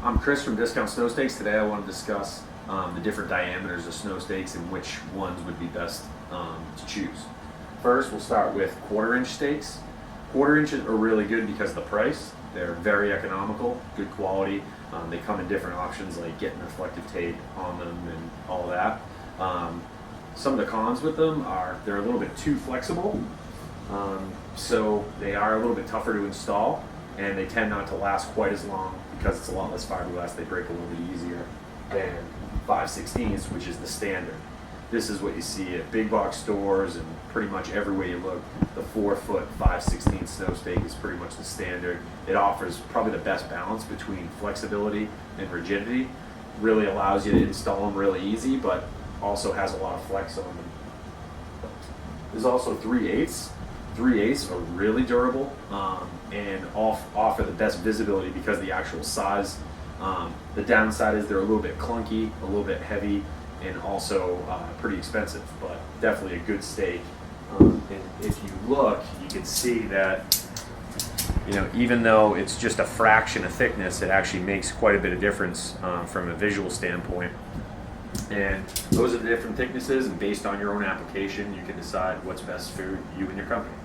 I'm Chris from Discount Snow Stakes. Today I want to discuss the different diameters of snow stakes and which ones would be best to choose. First, we'll start with quarter-inch stakes. Quarter inches are really good because of the price. They're very economical, good quality. They come in different options like getting reflective tape on them and all that. Some of the cons with them are they're a little bit too flexible, so they are a little bit tougher to install, and they tend not to last quite as long because it's a lot less fiberglass. They break a little bit easier than 5/16ths, which is the standard. This is what you see at big box stores and pretty much everywhere you look. The 4-foot 5/16 snow stake is pretty much the standard. It offers probably the best balance between flexibility and rigidity. Really allows you to install them really easy, but also has a lot of flex on them. There's also 3/8. 3/8 are really durable and offer the best visibility because of the actual size. The downside is they're a little bit clunky, a little bit heavy, and also pretty expensive, but definitely a good stake. And if you look, you can see that, even though it's just a fraction of thickness, it actually makes quite a bit of difference from a visual standpoint. And those are the different thicknesses, and based on your own application, you can decide what's best for you and your company.